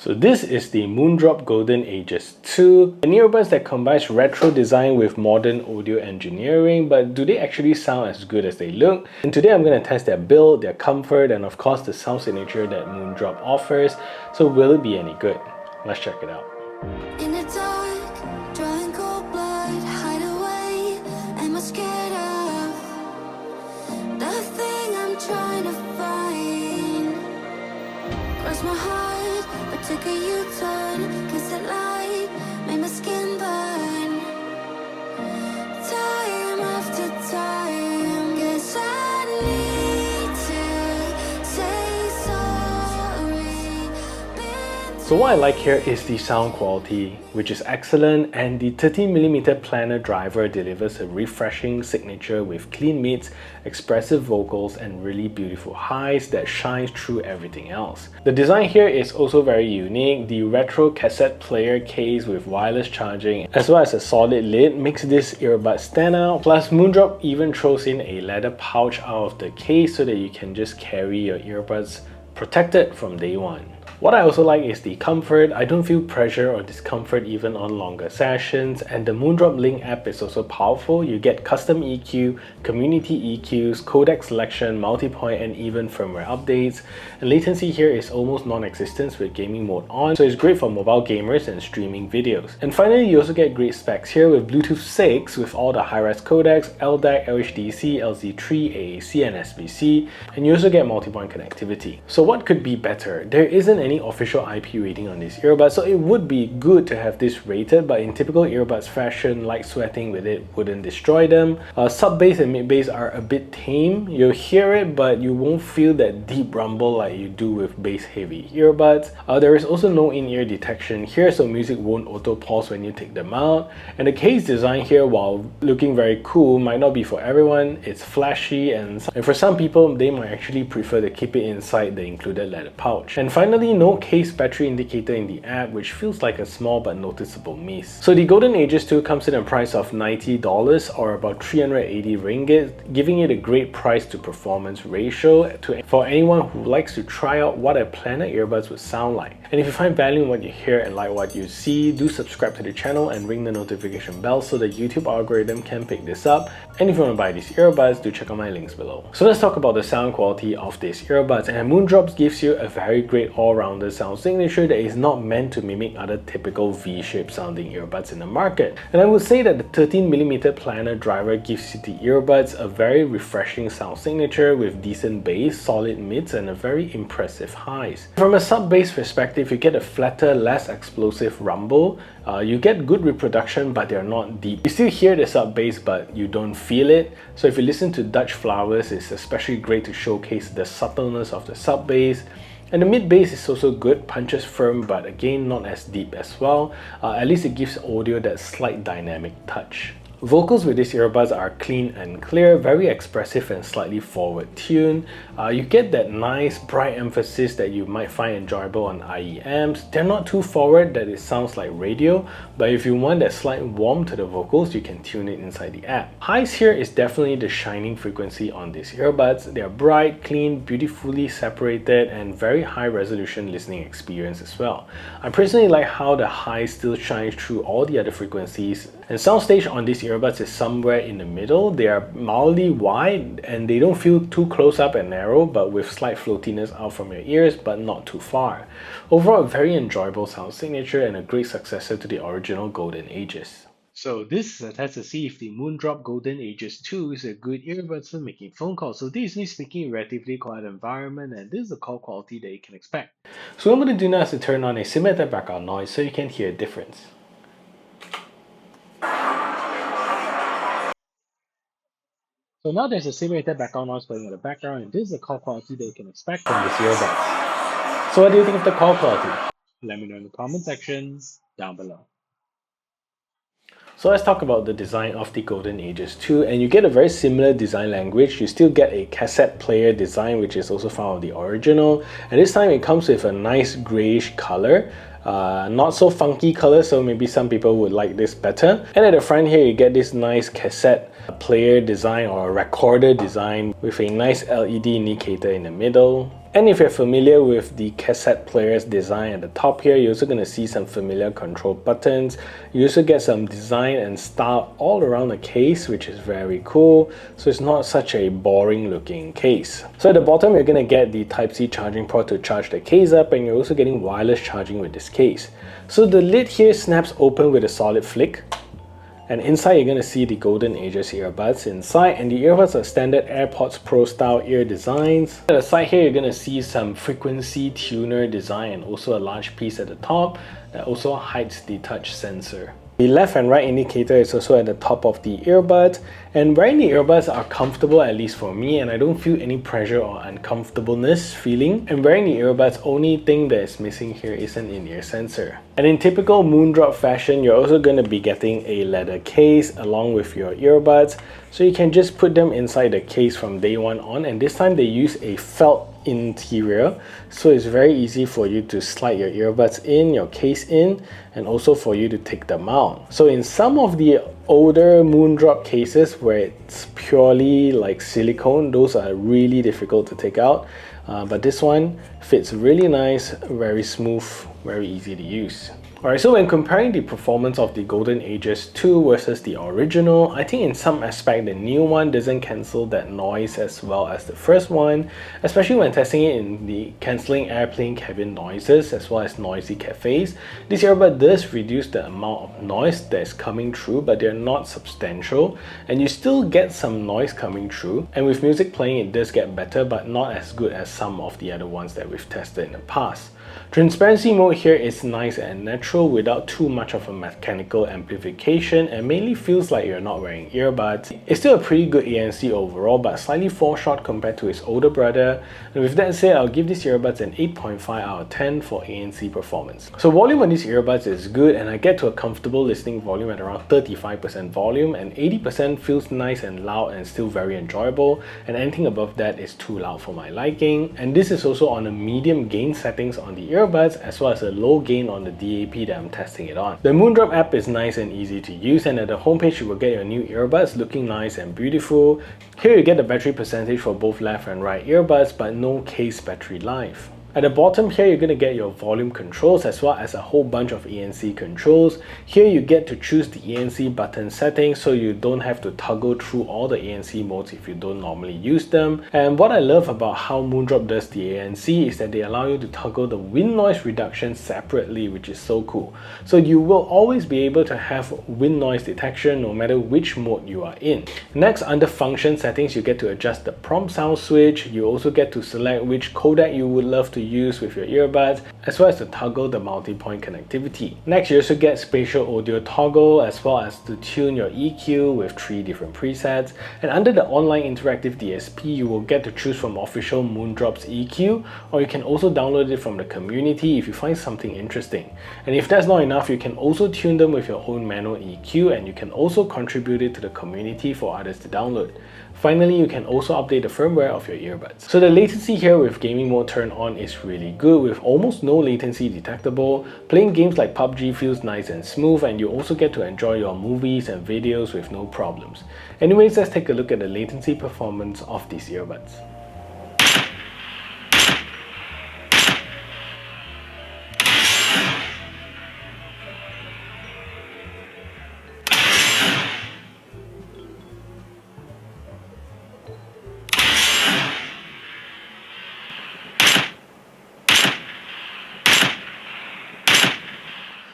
So this is the Moondrop Golden Ages II, an earbuds that combines retro design with modern audio engineering, but do they actually sound as good as they look? And today I'm going to test their build, their comfort, and of course the sound signature that Moondrop offers. So will it be any good? Let's check it out. In the dark, drawing cold blood, hide away. Am I scared of the thing I'm trying to find? Cross my heart, but took a U-turn. Kiss the light, made my skin burn. Time after time, guess I need to say sorry. So what I like here is the sound quality, which is excellent, and the 13mm Planar driver delivers a refreshing signature with clean mids, expressive vocals, and really beautiful highs that shines through everything else. The design here is also very unique. The retro cassette player case with wireless charging as well as a solid lid makes this earbud stand out. Plus Moondrop even throws in a leather pouch out of the case so that you can just carry your earbuds protected from day one. What I also like is the comfort. I don't feel pressure or discomfort even on longer sessions, and the Moondrop Link app is also powerful. You get custom EQ, community EQs, codec selection, multi-point, and even firmware updates. And latency here is almost non-existent with gaming mode on, so it's great for mobile gamers and streaming videos. And finally, you also get great specs here with Bluetooth 6 with all the high-res codecs, LDAC, LHDC, LZ3, AAC, and SBC, and you also get multi-point connectivity. So what could be better? There isn't any official IP rating on these earbuds, so it would be good to have this rated, but in typical earbuds fashion, light sweating with it wouldn't destroy them. Sub bass and mid bass are a bit tame. You'll hear it, but you won't feel that deep rumble like you do with bass heavy earbuds. There is also no in-ear detection here, so music won't auto pause when you take them out. And the case design here, while looking very cool, might not be for everyone. It's flashy, and for some people, they might actually prefer to keep it inside the included leather pouch. And finally, no case battery indicator in the app, which feels like a small but noticeable miss. So the Golden Ages II comes in a price of $90 or about 380 ringgit, giving it a great price to performance ratio for anyone who likes to try out what a Planar earbuds would sound like. And if you find value in what you hear and like what you see, do subscribe to the channel and ring the notification bell so the YouTube algorithm can pick this up. And if you want to buy these earbuds, do check out my links below. So let's talk about the sound quality of these earbuds. And Moondrop gives you a very great all-rounder sound signature that is not meant to mimic other typical V-shaped sounding earbuds in the market. And I would say that the 13mm Planar driver gives you the earbuds a very refreshing sound signature with decent bass, solid mids, and a very impressive highs. From a sub-bass perspective, you get a flatter, less explosive rumble. You get good reproduction, but they're not deep. You still hear the sub-bass, but you don't feel it. So if you listen to Dutch Flowers, it's especially great to showcase the subtleness of the sub-bass. And the mid-bass is also good, punches firm, but again not as deep as well. At least it gives audio that slight dynamic touch. Vocals with these earbuds are clean and clear, very expressive and slightly forward tuned. You get that nice bright emphasis that you might find enjoyable on IEMs. They're not too forward that it sounds like radio, but if you want that slight warmth to the vocals, you can tune it inside the app. Highs here is definitely the shining frequency on these earbuds. They're bright, clean, beautifully separated, and very high resolution listening experience as well. I personally like how the highs still shines through all the other frequencies. And soundstage on these earbuds is somewhere in the middle. They are mildly wide and they don't feel too close up and narrow, but with slight floatiness out from your ears, but not too far. Overall, a very enjoyable sound signature and a great successor to the original Golden Ages. So this is a test to see if the Moondrop Golden Ages II is a good earbuds for making phone calls. So this is me speaking in a relatively quiet environment, and this is the call quality that you can expect. So what I'm going to do now is to turn on a simulated background noise so you can hear a difference. So now there's a simulated background noise playing in the background, and this is the call quality that you can expect from this earbuds. So what do you think of the call quality? Let me know in the comment section down below. So let's talk about the design of the Golden Ages II, and you get a very similar design language. You still get a cassette player design, which is also found in the original, and this time it comes with a nice grayish color. Not so funky color, so maybe some people would like this better. And at the front here, you get this nice cassette player design or recorder design with a nice LED indicator in the middle. And if you're familiar with the cassette player's design at the top here, you're also going to see some familiar control buttons. You also get some design and style all around the case, which is very cool. So it's not such a boring looking case. So at the bottom, you're going to get the Type-C charging port to charge the case up, and you're also getting wireless charging with this case. So the lid here snaps open with a solid flick. And inside you're going to see the Golden Ages earbuds inside, and the earbuds are standard AirPods Pro style ear designs. At the side here you're going to see some frequency tuner design and also a large piece at the top that also hides the touch sensor. The left and right indicator is also at the top of the earbuds, and wearing the earbuds are comfortable, at least for me, and I don't feel any pressure or uncomfortableness feeling. And wearing the earbuds, only thing that is missing here is an in-ear sensor. And in typical Moondrop fashion, you're also going to be getting a leather case along with your earbuds, so you can just put them inside the case from day one on, and this time they use a felt interior, so it's very easy for you to slide your earbuds in, your case in, and also for you to take them out. So in some of the older Moondrop cases where it's purely like silicone, those are really difficult to take out, but this one fits really nice, very smooth, very easy to use. Alright, so when comparing the performance of the Golden Ages II versus the original, I think in some aspect the new one doesn't cancel that noise as well as the first one, especially when testing it in the cancelling airplane cabin noises as well as noisy cafes. This earbud does reduce the amount of noise that is coming through, but they're not substantial, and you still get some noise coming through. And with music playing, it does get better, but not as good as some of the other ones that we've tested in the past. Transparency mode here is nice and natural without too much of a mechanical amplification, and mainly feels like you're not wearing earbuds. It's still a pretty good ANC overall, but slightly fall short compared to its older brother. And with that said, I'll give these earbuds an 8.5 out of 10 for ANC performance. So volume on these earbuds is good, and I get to a comfortable listening volume at around 35% volume, and 80% feels nice and loud and still very enjoyable, and anything above that is too loud for my liking. And this is also on a medium gain settings on the earbuds as well as a low gain on the DAP that I'm testing it on. The Moondrop app is nice and easy to use, and at the homepage you will get your new earbuds looking nice and beautiful. Here you get the battery percentage for both left and right earbuds, but no case battery life. At the bottom here, you're going to get your volume controls as well as a whole bunch of ANC controls. Here you get to choose the ANC button settings, so you don't have to toggle through all the ANC modes if you don't normally use them. And what I love about how Moondrop does the ANC is that they allow you to toggle the wind noise reduction separately, which is so cool. So you will always be able to have wind noise detection no matter which mode you are in. Next, under function settings, you get to adjust the prompt sound switch. You also get to select which codec you would love to use with your earbuds, as well as to toggle the multi-point connectivity. Next, you also get spatial audio toggle, as well as to tune your EQ with 3 different presets. And under the online interactive DSP, you will get to choose from official Moondrop's EQ, or you can also download it from the community if you find something interesting. And if that's not enough, you can also tune them with your own manual EQ, and you can also contribute it to the community for others to download. Finally, you can also update the firmware of your earbuds. So the latency here with gaming mode turned on is really good, with almost no latency detectable. Playing games like PUBG feels nice and smooth, and you also get to enjoy your movies and videos with no problems. Anyways, let's take a look at the latency performance of these earbuds.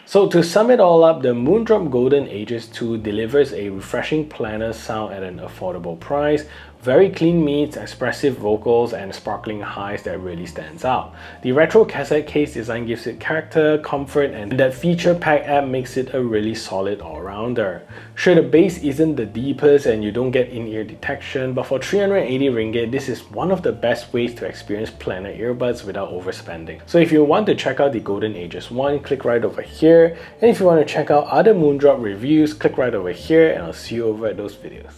So to sum it all up, the Moondrop Golden Ages II delivers a refreshing planar sound at an affordable price, very clean meets, expressive vocals, and sparkling highs that really stands out. The retro cassette case design gives it character, comfort, and that feature-packed app makes it a really solid all-rounder. Sure, the bass isn't the deepest and you don't get in-ear detection, but for 380 ringgit, this is one of the best ways to experience planar earbuds without overspending. So if you want to check out the Golden Ages 1, click right over here, and if you want to check out other Moondrop reviews, click right over here, and I'll see you over at those videos.